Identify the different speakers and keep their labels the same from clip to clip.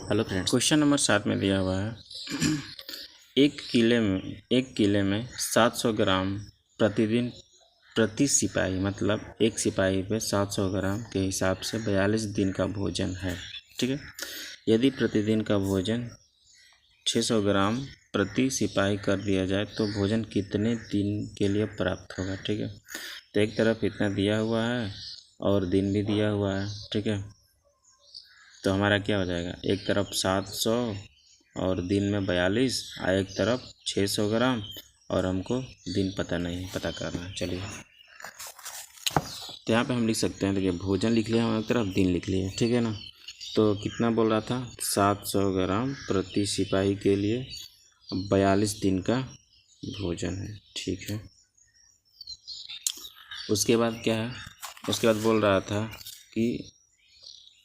Speaker 1: Hello friends, question number 7 में दिया हुआ है एक किले में 700 ग्राम प्रतिदिन प्रति सिपाही, मतलब एक सिपाही पे 700 ग्राम के हिसाब से 42 दिन का भोजन है। ठीक है, यदि प्रतिदिन का भोजन 600 ग्राम प्रति सिपाही कर दिया जाए तो भोजन कितने दिन के लिए प्राप्त होगा। ठीक है, तो एक तरफ इतना दिया हुआ है और दिन भी दिया हुआ है। ठीक है, तो हमारा क्या हो जाएगा, एक तरफ 700 और दिन में 42, एक तरफ 600 ग्राम और हमको दिन पता नहीं, पता करना है। चलिए, तो यहाँ पे हम लिख सकते हैं, देखिए भोजन लिख लिया हम एक तरफ, दिन लिख लिया। ठीक है ना, तो कितना बोल रहा था, 700 ग्राम प्रति सिपाही के लिए 42 दिन का भोजन है। ठीक है, उसके बाद क्या है, उसके बाद बोल रहा था कि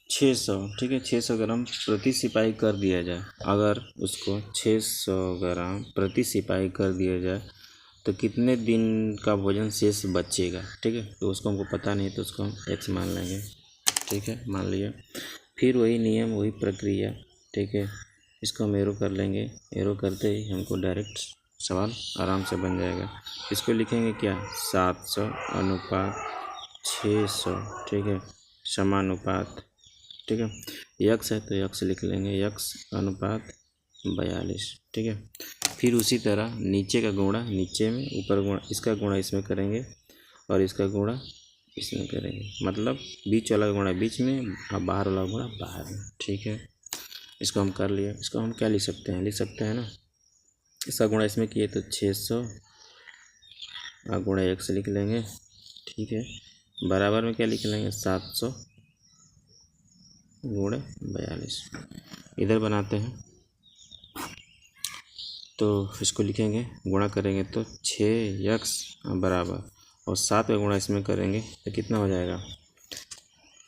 Speaker 1: 600, ठीक है, 600 ग्राम प्रति सिपाही कर दिया जाए। अगर उसको 600 ग्राम प्रति सिपाही कर दिया जाए तो कितने दिन का भोजन शेष बचेगा। ठीक है, तो उसको हमको पता नहीं, तो उसको हम x मान लेंगे। ठीक है, मान लिया। फिर वही नियम, वही प्रक्रिया। ठीक है, इसको हम एरो कर लेंगे। एरो करते ही हमको डायरेक्ट सवाल आराम से बन जाएगा। इसको लिखेंगे क्या, 700 अनुपात 600। ठीक है, समानुपात। ठीक है, यक्स है तो यक्स लिख लेंगे, यक्स अनुपात 42। ठीक है, फिर उसी तरह नीचे का गुणा नीचे में, ऊपर गुणा, इसका गुणा इसमें करेंगे और इसका गुणा इसमें करेंगे, मतलब बीच वाला गुणा बीच में और बाहर वाला गुणा बाहर में। ठीक है, इसको हम कर लिए। इसको हम क्या लिख सकते हैं, लिख सकते हैं ना, इसका गुणा इसमें किए तो 600 और गुणा यक्स लिख लेंगे। ठीक है, बराबर में क्या लिख लेंगे, 700 गुणे 42। इधर बनाते हैं तो इसको लिखेंगे, गुणा करेंगे तो 6x बराबर, और 7 का गुणा इसमें करेंगे तो कितना हो जाएगा,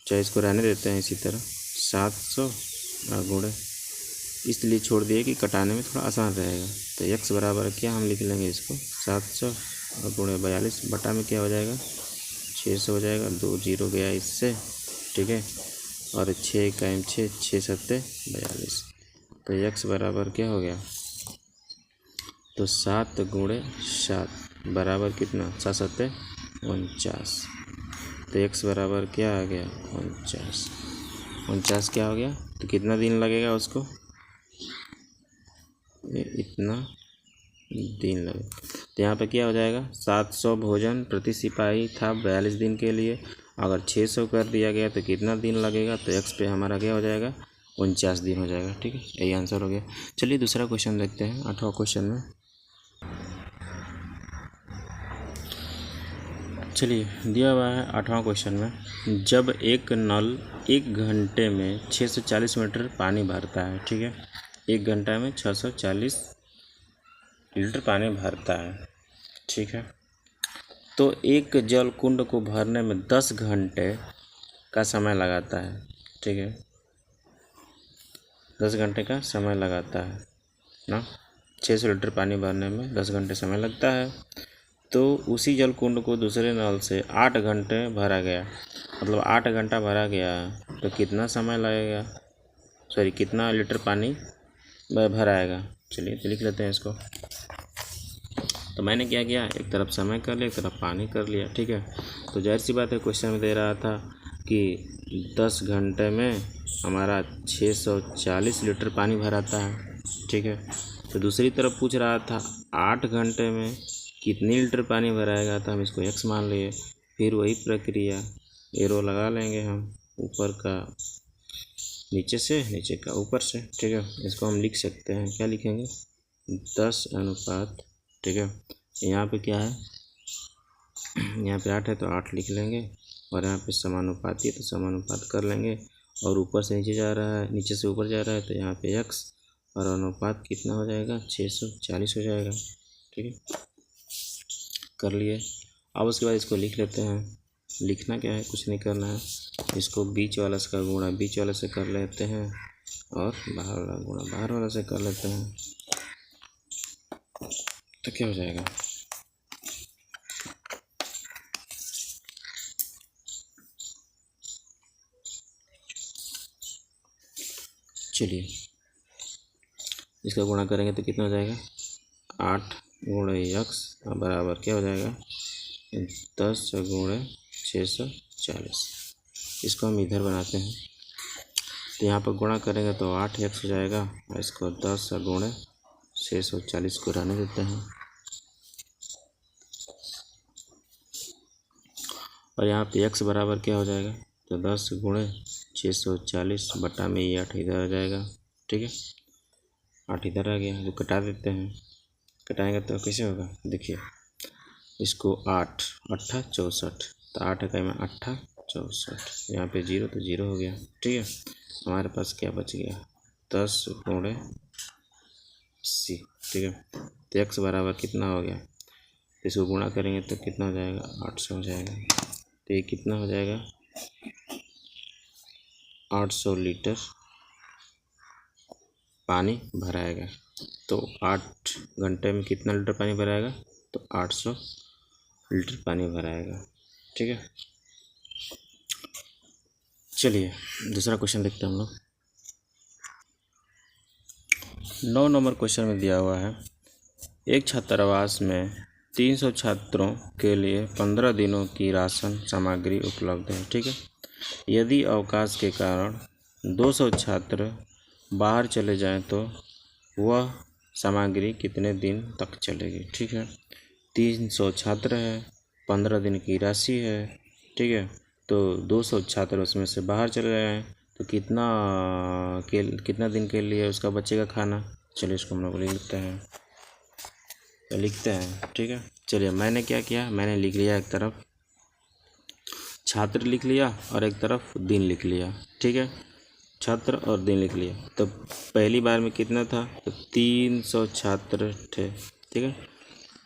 Speaker 1: चाहे इसको रहने देते हैं इसी तरह, 700 गुणे, इसलिए छोड़ दिए कि कटाने में थोड़ा आसान रहेगा। तो x बराबर क्या हम लिख लेंगे, इसको 700 गुणे 42 बटा में क्या हो जाएगा, 600 हो जाएगा, 2 जीरो गया इससे। ठीक है, और 6 का 6 सत्ते 42, तो x बराबर क्या हो गया, तो 7 गुणे 7 बराबर कितना, 7 सत्ते 49, तो x बराबर क्या आ गया, 49। 49 क्या हो गया, तो कितना दिन लगेगा उसको, इतना दिन लगेगा। तो यहाँ पे क्या हो जाएगा, 700 भोजन प्रति सिपाही था 42 दिन के लिए, अगर 600 कर दिया गया तो कितना दिन लगेगा, तो x पे हमारा क्या हो जाएगा, 49 दिन हो जाएगा। ठीक है, यही आंसर हो गया। चलिए दूसरा क्वेश्चन देखते हैं, 8वां क्वेश्चन में। चलिए, दिया हुआ है 8वां क्वेश्चन में, जब एक नल 1 घंटे में 640 लीटर पानी भरता है। ठीक है, 1 घंटा में 640 लीटर पानी भरता है। ठीक है, तो एक जल कुंड को भरने में 10 घंटे का समय लगाता है। ठीक है, 10 घंटे का समय लगाता है ना, 600 लीटर पानी भरने में 10 घंटे समय लगता है। तो उसी जल कुंड को दूसरे नल से 8 घंटे भरा गया, मतलब 8 घंटा भरा गया, तो कितना समय लगेगा, सॉरी कितना लीटर पानी भराएगा। चलिए तो लिख लेते हैं इसको। तो मैंने क्या किया, एक तरफ समय कर लिया, एक तरफ पानी कर लिया। ठीक है, तो जाहिर सी बात है, क्वेश्चन में दे रहा था कि 10 घंटे में हमारा 640 लीटर पानी भराता है। ठीक है, तो दूसरी तरफ पूछ रहा था 8 घंटे में कितनी लीटर पानी भराएगा, तो हम इसको x मान लिए। फिर वही प्रक्रिया, एरो लगा लेंगे हम, ऊपर का नीचे से, नीचे का ऊपर से। ठीक है, इसको हम लिख सकते हैं, क्या लिखेंगे, 10 अनुपात। ठीक है, यहाँ पे क्या है, यहाँ पे 8 है तो 8 लिख लेंगे, और यहाँ पे समानुपाती है तो समानुपात कर लेंगे, और ऊपर से नीचे जा रहा है, नीचे से ऊपर जा रहा है, तो यहाँ पे x, और अनुपात कितना हो जाएगा, 640 हो जाएगा। ठीक है, कर लिए। अब उसके बाद इसको लिख लेते हैं। लिखना क्या है, कुछ नहीं करना है, इसको बीच वाला से का गुणा बीच वाला से कर लेते हैं, और बाहर वाला गुणा बाहर वाला से कर लेते हैं, तो क्या हो जाएगा, चलिए इसका गुणा करेंगे तो कितना हो जाएगा, 8 गुणे यक्स बराबर क्या हो जाएगा, 10 गुणे 640। इसको हम इधर बनाते हैं तो यहाँ पर गुणा करेंगे तो 8x हो जाएगा और इसको 10 गुणे 640 को रहने देते हैं और यहाँ पे x बराबर क्या हो जाएगा, तो 10 गुणे 640 बटा में ये 8 इधर आ जाएगा। ठीक है, 8 इधर आ गया, जो कटा देते हैं, कटाएंगे तो कैसे होगा, देखिए इसको 8 8 64, तो 8 इकाई में 8 64, यहाँ पे 0 तो 0 हो गया। ठीक है, हमारे पास क्या बच गया, 10 गुणे 80। ठीक है, तो x बराबर कितना हो गया, इसको गुणा करेंगे तो कितना हो जाएगा, 800 हो जाएगा। तो ये कितना हो जाएगा, 800 लीटर पानी भराएगा। तो 8 घंटे में कितना लीटर पानी भराएगा, तो 800 लीटर पानी भराएगा। ठीक है, चलिए दूसरा क्वेश्चन देखते हैं हम लोग। 9 नंबर क्वेश्चन में दिया हुआ है, एक छात्रावास में 300 छात्रों के लिए 15 दिनों की राशन सामग्री उपलब्ध है। ठीक है, यदि अवकाश के कारण 200 छात्र बाहर चले जाएं तो वह सामग्री कितने दिन तक चलेगी। ठीक है, 300 छात्र है, 15 दिन की राशि है। ठीक है, तो 200 छात्र उसमें से बाहर चले जाएँ तो कितना दिन के लिए उसका बचेगा खाना। चलिए इसको हम लोग लिखते हैं। ठीक है, चलिए मैंने क्या किया, मैंने लिख लिया एक तरफ छात्र लिख लिया और एक तरफ दिन लिख लिया। ठीक है, छात्र और दिन लिख लिया। तो पहली बार में कितना था, तो 300 छात्र थे। ठीक है,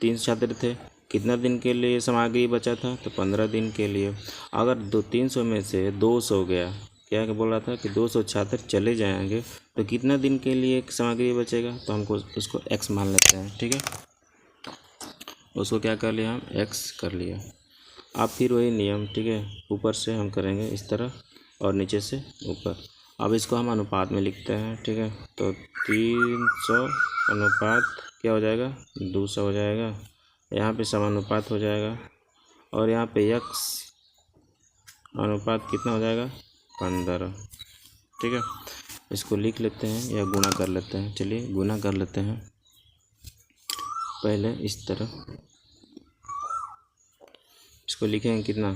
Speaker 1: 300 छात्र थे, कितना दिन के लिए सामग्री बचा था, तो 15 दिन के लिए। अगर 300 में से 200 गया, क्या बोल रहा था कि 200 छात्र चले जाएंगे तो कितना दिन के लिए सामग्री बचेगा, तो हमको उसको x मान लेते हैं। ठीक है, उसको क्या कर लिया, हम x कर लिया। अब फिर वही नियम, ठीक है, ऊपर से हम करेंगे इस तरह और नीचे से ऊपर। अब इसको हम अनुपात में लिखते हैं। ठीक है, तो 300 अनुपात क्या हो जाएगा, 200 हो जाएगा। यहाँ पे समानुपात हो जाएगा और यहाँ पे x अनुपात कितना हो जाएगा, 15। ठीक है, इसको लिख लेते हैं या गुणा कर लेते हैं। चलिए गुणा कर लेते हैं पहले इस तरह, इसको लिखेंगे कितना,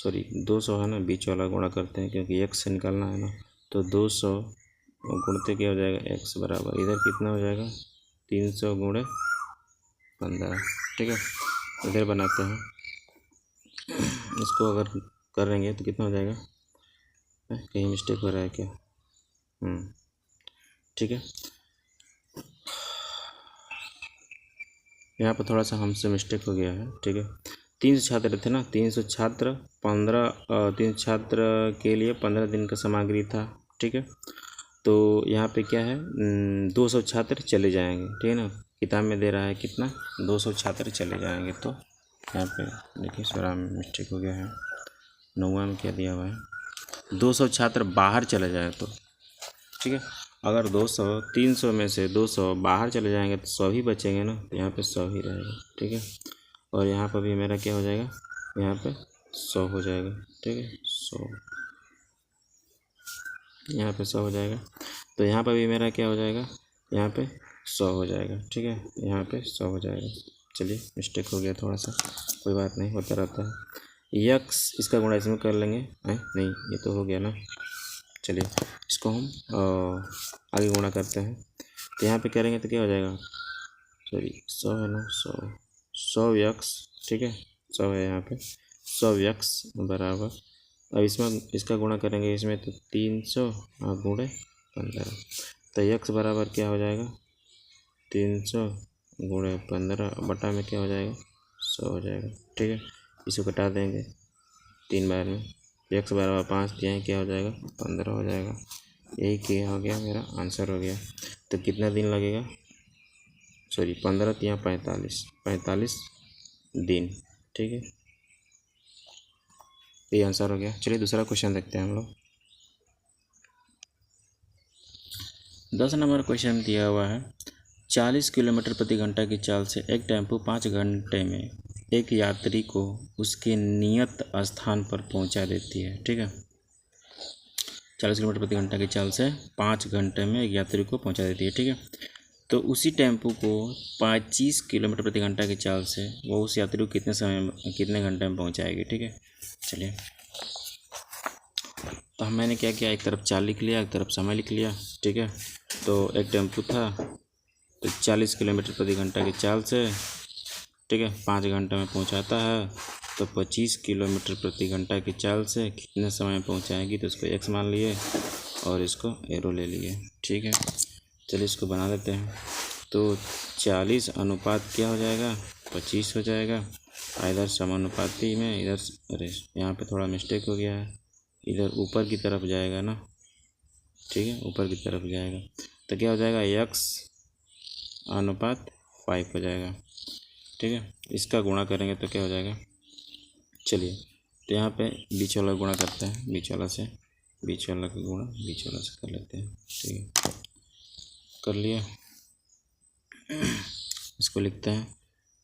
Speaker 1: 200 है ना, बीच वाला गुणा करते हैं क्योंकि x से निकालना है ना। तो 200 गुणते क्या हो जाएगा, x बराबर इधर कितना हो जाएगा, 300 गुणे 15। ठीक है, इधर बनाते हैं, इसको अगर करेंगे तो कितना हो जाएगा, कहीं मिस्टेक हो रहा है क्या, ठीक है, यहाँ पर थोड़ा सा हमसे मिस्टेक हो गया है। ठीक है, 300 छात्र थे ना, 300 छात्र 300 छात्र के लिए 15 दिन का सामग्री था। ठीक है, तो यहाँ पे क्या है, 200 छात्र चले जाएंगे। ठीक है ना, किताब में दे रहा है कितना, 200 छात्र चले जाएंगे। तो यहाँ पे देखिए थोड़ा मिस्टेक हो गया है, 9वां में क्या दिया हुआ है, 200 छात्र बाहर चले जाएँ तो। ठीक है, अगर 300 में से 200 बाहर चले जाएंगे तो 100 ही बचेंगे ना, तो यहाँ पे 100 ही रहेगा। ठीक है, और यहाँ पर भी मेरा क्या हो जाएगा, यहाँ पे 100 हो जाएगा। ठीक है, 100 यहाँ पे 100 हो जाएगा। तो यहाँ पर भी मेरा क्या हो जाएगा, यहाँ पे 100 हो जाएगा। ठीक है, यहाँ पे 100 हो जाएगा। चलिए मिस्टेक हो गया थोड़ा सा, कोई बात नहीं, होता रहता है। यक्स इसका गुणा इसमें कर लेंगे, नहीं ये तो हो गया ना। चलिए इसको हम आगे गुणा करते हैं। तो यहाँ पे करेंगे तो क्या हो जाएगा, 100 है ना, 100 यक्स। ठीक है, 100 है यहाँ पे, 100 यक्स बराबर, अब इसमें इसका गुणा करेंगे इसमें तो 300 और गुणे 15। तो यक्स बराबर क्या हो जाएगा, 300 गुणे 15 बटा में क्या हो जाएगा, 100 हो जाएगा। ठीक है, इसको कटा देंगे 3 बार में, x बराबर 5 दिए हैं, क्या हो जाएगा, 15 हो जाएगा। यही क्या हो गया, मेरा आंसर हो गया। तो कितना दिन लगेगा, 15 या 45 दिन। ठीक है, ये आंसर हो गया। चलिए दूसरा क्वेश्चन देखते हैं हम लोग। 10 नंबर क्वेश्चन दिया हुआ है 40 किलोमीटर प्रति घंटा की चाल से एक टेम्पो 5 घंटे में एक यात्री को उसके नियत स्थान पर पहुंचा देती है। ठीक है, 40 किलोमीटर प्रति घंटा की चाल से 5 घंटे में एक यात्री को पहुंचा देती है। ठीक है, तो उसी टेम्पो को 25 किलोमीटर प्रति घंटा की चाल से वो उस यात्री को कितने घंटे में पहुंचाएगी। ठीक है, चलिए तो मैंने क्या किया, एक तरफ चाल लिख लिया, एक तरफ समय लिख लिया। ठीक है, तो एक टेम्पो था तो 40 किलोमीटर प्रति घंटा की चाल से, ठीक है, 5 घंटे में पहुंचाता है, तो 25 किलोमीटर प्रति घंटा की चाल से कितने समय में पहुंचाएगी, तो इसको x मान लिए और इसको एरो ले लिए। ठीक है, चलिए इसको बना देते हैं। तो 40 अनुपात क्या हो जाएगा, 25 हो जाएगा। इधर समानुपाती में इधर, अरे यहाँ पे थोड़ा मिस्टेक हो गया है, इधर ऊपर की तरफ जाएगा ना। ठीक है, ऊपर की तरफ जाएगा तो क्या हो जाएगा, x अनुपात 5 हो जाएगा। ठीक है, इसका गुणा करेंगे तो क्या हो जाएगा, चलिए तो यहाँ पे बीच वाला गुणा करते हैं, बीच वाला का गुणा बीच वाला से कर लेते हैं। ठीक है, कर लिया, इसको लिखते हैं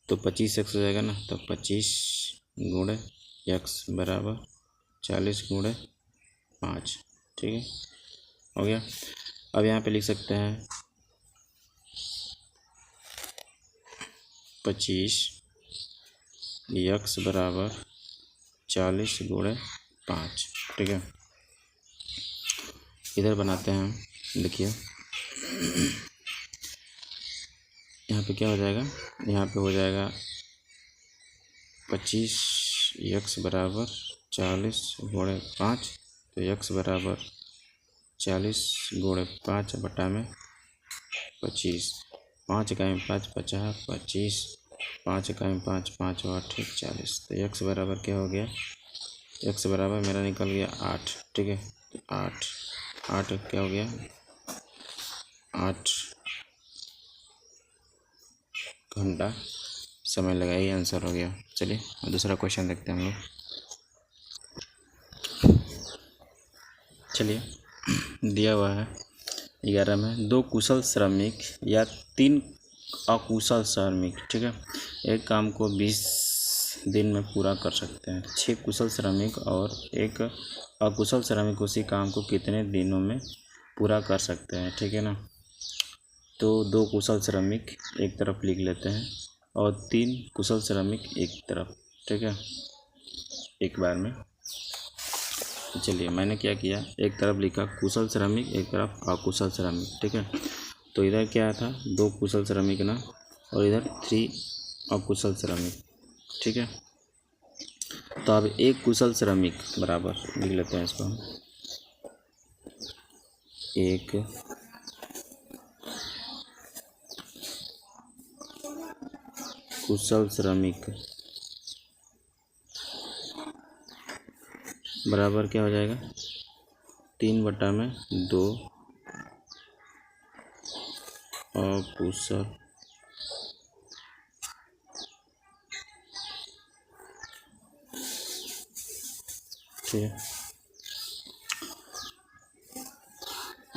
Speaker 1: तो 25x हो जाएगा ना, तो 25 गुणे x बराबर 40 गुणे 5। ठीक है, हो गया। अब यहाँ पे लिख सकते हैं 25 x बराबर 40 गुणे 5। ठीक है, इधर बनाते हैं, देखिए यहाँ पे क्या हो जाएगा, यहाँ पे हो जाएगा 25 x बराबर 40 गुणे 5, तो x बराबर 40 गुणे 5 बटा में 25, 5 इकाई में 5 50, 25, 5 इकाई में 5 5 और 8 40, तो x बराबर क्या हो गया, x बराबर मेरा निकल गया 8। ठीक है, तो 8 क्या हो गया, 8 घंटा समय लगा, ये आंसर हो गया। चलिए दूसरा क्वेश्चन देखते हैं हम लोग। चलिए दिया हुआ है 11 में 2 कुशल श्रमिक या 3 अकुशल श्रमिक, ठीक है, एक काम को 20 दिन में पूरा कर सकते हैं। 6 कुशल श्रमिक और एक अकुशल श्रमिक उसी काम को कितने दिनों में पूरा कर सकते हैं। ठीक है ना, तो 2 कुशल श्रमिक एक तरफ लिख लेते हैं और 3 कुशल श्रमिक एक तरफ। ठीक है, एक बार में। चलिए मैंने क्या किया, एक तरफ लिखा कुशल श्रमिक, एक तरफ अकुशल श्रमिक। ठीक है, तो इधर क्या था, 2 कुशल श्रमिक ना, और इधर 3 अकुशल श्रमिक। ठीक है, तो अब एक कुशल श्रमिक बराबर लिख लेते हैं इसको हम, एक कुशल श्रमिक बराबर क्या हो जाएगा, 3/2 अकुशल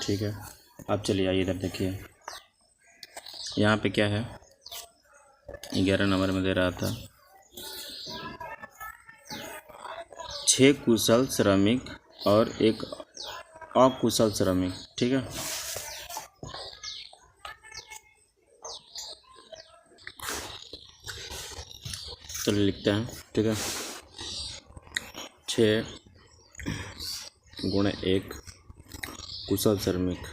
Speaker 1: ठीक है। अब चलिए आइए इधर देखिए, यहाँ पे क्या है, 11 नंबर में दे रहा था 6 कुशल श्रमिक और एक अकुशल श्रमिक। ठीक है, चलिए लिखते हैं। ठीक है, 6 गुणे 1 कुशल श्रमिक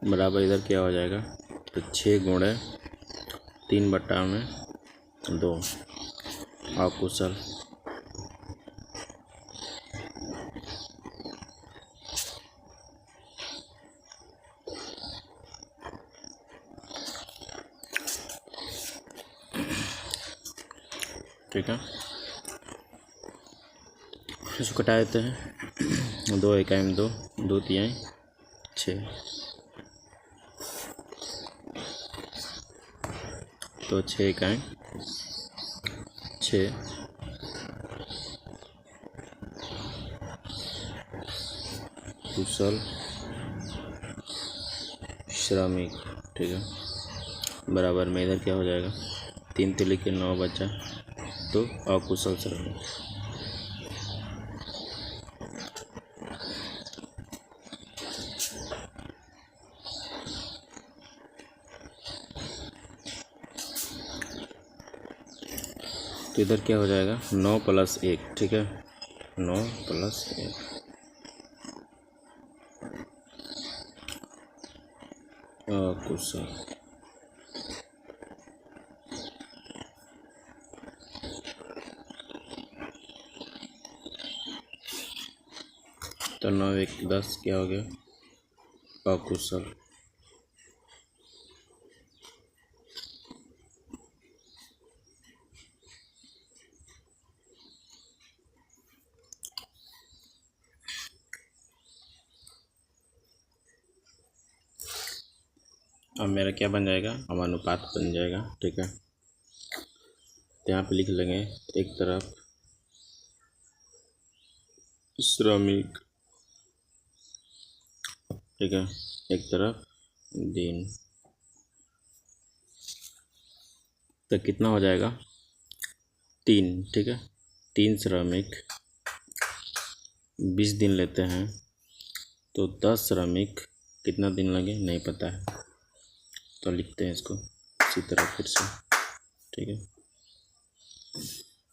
Speaker 1: बराबर इधर क्या हो जाएगा, तो 6 गुणे 3/2 अकुशल। ठीक है, इसको कटा देते हैं, 2 इकाई में 2, 2 तिहाई 6, तो 6 इकाई 6 कुशल श्रमिक, ठीक है, बराबर में इधर क्या हो जाएगा, 3 तिली के 9 बचा तो अकुशल श्रमिक। तो इधर क्या हो जाएगा, 9 + 1, ठीक है, 9 + 1 अकुशल। तो 9 × 1 = 10 क्या हो गया, अकुशल। अब मेरा क्या बन जाएगा, अब अनुपात बन जाएगा, ठीक है। तो यहाँ पे लिख लेंगे एक तरफ श्रमिक, ठीक है, एक तरफ दिन। तो कितना हो जाएगा, 3, ठीक है, 3 श्रमिक 20 दिन लेते हैं तो 10 श्रमिक कितना दिन लगे नहीं पता है, तो लिखते हैं इसको इसी तरह फिर से, ठीक है।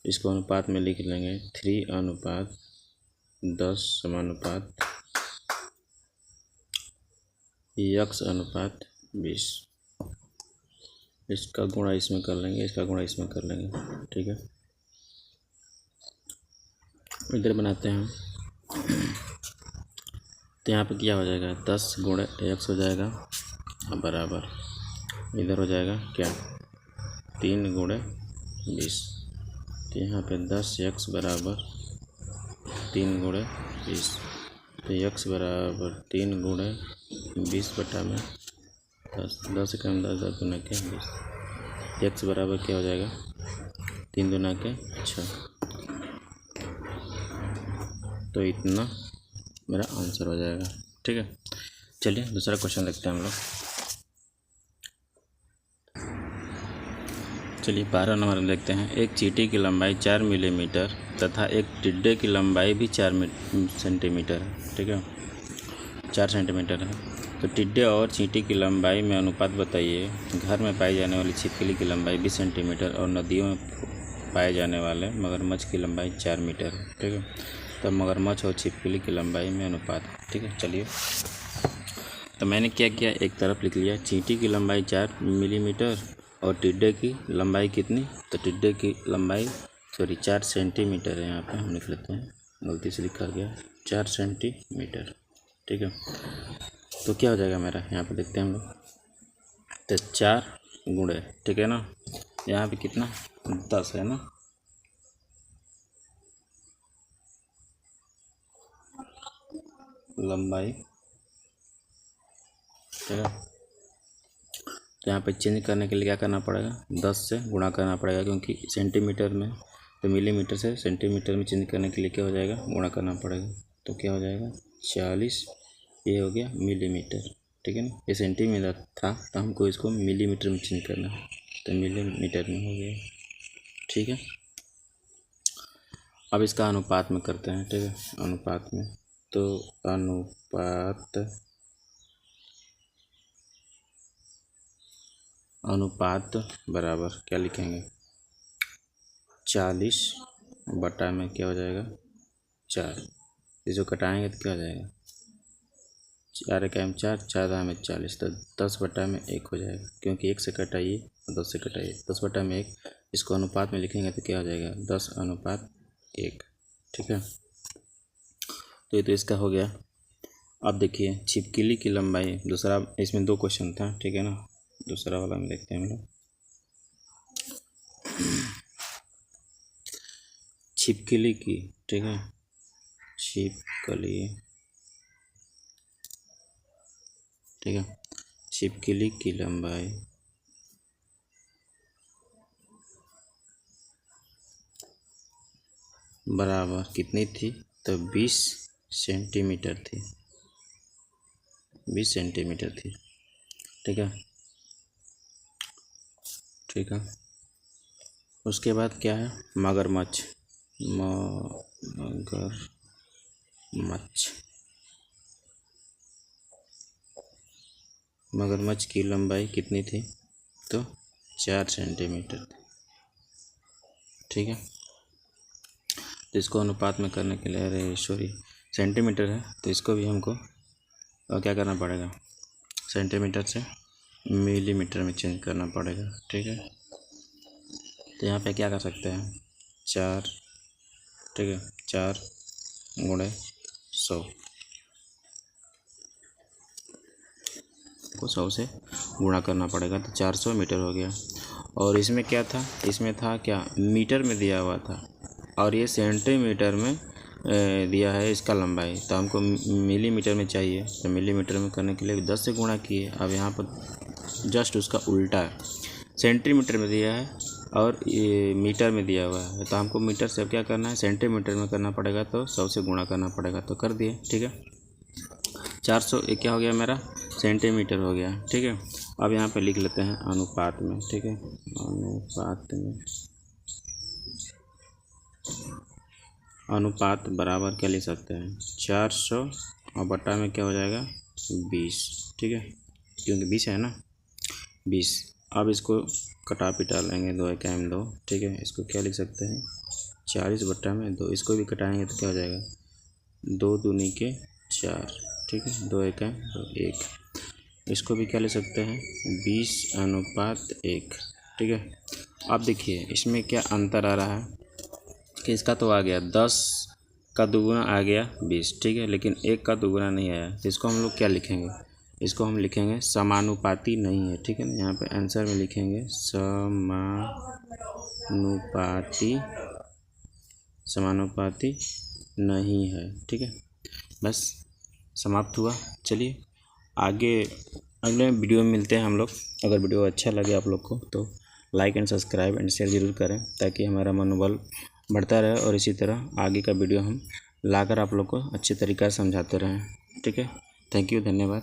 Speaker 1: इसको अनुपात में लिख लेंगे 3:10 समानुपात x/20। इसका गुणा इसमें कर लेंगे, इसका गुणा इसमें कर लेंगे, ठीक है। इधर बनाते हैं तो यहाँ पे क्या हो जाएगा, 10 × x हो जाएगा बराबर, इधर हो जाएगा क्या, 3 × 20। तो यहाँ पे 10x बराबर 3 × 20, तो x बराबर 3 × 20/10, 10 से कम 10, 10 दूना के 20, x बराबर क्या हो जाएगा, 3 दूना के 6। तो इतना मेरा आंसर हो जाएगा, ठीक है। चलिए दूसरा क्वेश्चन देखते हैं हम लोग। चलिए 12 नंबर में देखते हैं। एक चींटी की लंबाई 4 मिलीमीटर तथा एक टिड्डे की लंबाई भी 4 सेंटीमीटर है, ठीक है, 4 सेंटीमीटर है। तो टिड्डे और चींटी की लंबाई में अनुपात बताइए। घर में पाई जाने वाली छिपकली की लंबाई 20 सेंटीमीटर और नदियों में पाए जाने वाले मगरमच्छ की लंबाई 4 मीटर है, ठीक है। तो मगरमच्छ और छिपकली की लंबाई में अनुपात, ठीक है। चलिए तो मैंने क्या किया, एक तरफ लिख लिया चींटी की लंबाई 4 मिलीमीटर और टिड्डे की लंबाई कितनी, तो टिड्डे की लंबाई 4 सेंटीमीटर है, यहाँ पे हम लिख लेते हैं, गलती से लिखा गया 4 सेंटीमीटर, ठीक है। तो क्या हो जाएगा मेरा, यहाँ पे देखते हैं हम लोग, तो 4 गुणे, ठीक है ना, यहाँ पे कितना 10 है ना, लंबाई, ठीक है। तो यहाँ पे चेंज करने के लिए क्या करना पड़ेगा, 10 से गुणा करना पड़ेगा, क्योंकि सेंटीमीटर में तो मिलीमीटर से सेंटीमीटर में चेंज करने के लिए क्या हो जाएगा, गुणा करना पड़ेगा। तो क्या हो जाएगा 40, ये हो गया मिलीमीटर, ठीक है ना। ये सेंटीमीटर था तो हमको इसको मिलीमीटर में चेंज करना है, तो मिलीमीटर में हो गया, ठीक है। अब इसका अनुपात में करते हैं, ठीक है, अनुपात में। तो अनुपात बराबर क्या लिखेंगे, 40 बटा में क्या हो जाएगा 4, इसको कटाएंगे तो क्या हो जाएगा, 4 × 4, 4 में 40, तो 10 बटा में 1 हो जाएगा, क्योंकि 1 से कटाइए और 10 से कटाइए, 10 बटा में 1। इसको अनुपात में लिखेंगे तो क्या हो जाएगा 10:1, ठीक है। तो ये तो इसका हो गया। अब देखिए छिपकली की लंबाई, दूसरा, इसमें 2 क्वेश्चन था, ठीक है ना, दूसरा वाला में देखते हैं हम लोग। छिपकली की, ठीक है, छिपकली, ठीक है, छिपकली की लंबाई बराबर कितनी थी, तो 20 सेंटीमीटर थी, 20 सेंटीमीटर थी। ठीक है, ठीक है। उसके बाद क्या है, मगरमच्छ। मगरमच्छ की लंबाई कितनी थी, तो 4 सेंटीमीटर थी। ठीक है, तो इसको अनुपात में करने के लिए, अरे सॉरी सेंटीमीटर है, तो इसको भी हमको क्या करना पड़ेगा, सेंटीमीटर से मिलीमीटर में चेंज करना पड़ेगा। ठीक है, तो यहाँ पे क्या कर सकते हैं, 4, ठीक है, 4 × 100 को 100 से गुणा करना पड़ेगा, तो 400 मीटर हो गया। और इसमें क्या था, इसमें था क्या, मीटर में दिया हुआ था, और ये सेंटीमीटर में दिया है इसका लंबाई, तो हमको मिलीमीटर में चाहिए, तो मिलीमीटर में करने के लिए 10 से गुणा किए। अब यहाँ पर जस्ट उसका उल्टा है, सेंटीमीटर में दिया है और ये मीटर में दिया हुआ है, तो हमको मीटर से अब क्या करना है, सेंटीमीटर में करना पड़ेगा, तो 100 से गुणा करना पड़ेगा, तो कर दिए। ठीक है, 400 ये क्या हो गया मेरा, सेंटीमीटर हो गया। ठीक है, अब यहाँ पे लिख लेते हैं अनुपात में। ठीक है, अनुपात बराबर क्या लिख सकते हैं, 400 और बटा में क्या हो जाएगा, 20। ठीक है, क्योंकि 20 है ना, 20। अब इसको कटा पिटा लेंगे, 2 × 2। ठीक है, इसको क्या लिख सकते हैं, 40 बटा में 2। इसको भी कटाएंगे तो क्या हो जाएगा, 2 दूनी के 4। ठीक है, 2 × 2 1। इसको भी क्या ले सकते हैं, 20:1। ठीक है, अब देखिए इसमें क्या अंतर आ रहा है कि इसका तो आ गया 10 का दुगुना आ गया 20। ठीक है, लेकिन 1 का दुगुना नहीं आया, तो इसको हम लोग क्या लिखेंगे, इसको हम लिखेंगे समानुपाती नहीं है। ठीक है ना, यहाँ पे आंसर में लिखेंगे समानुपाती नहीं है। ठीक है, बस समाप्त हुआ। चलिए आगे अगले वीडियो में मिलते हैं हम लोग। अगर वीडियो अच्छा लगे आप लोग को तो like and subscribe and share ज़रूर करें, ताकि हमारा मनोबल बढ़ता रहे और इसी तरह आगे का वीडियो हम लाकर आप लोग को अच्छे तरीक़ा से समझाते रहें। ठीक है, थैंक यू, धन्यवाद।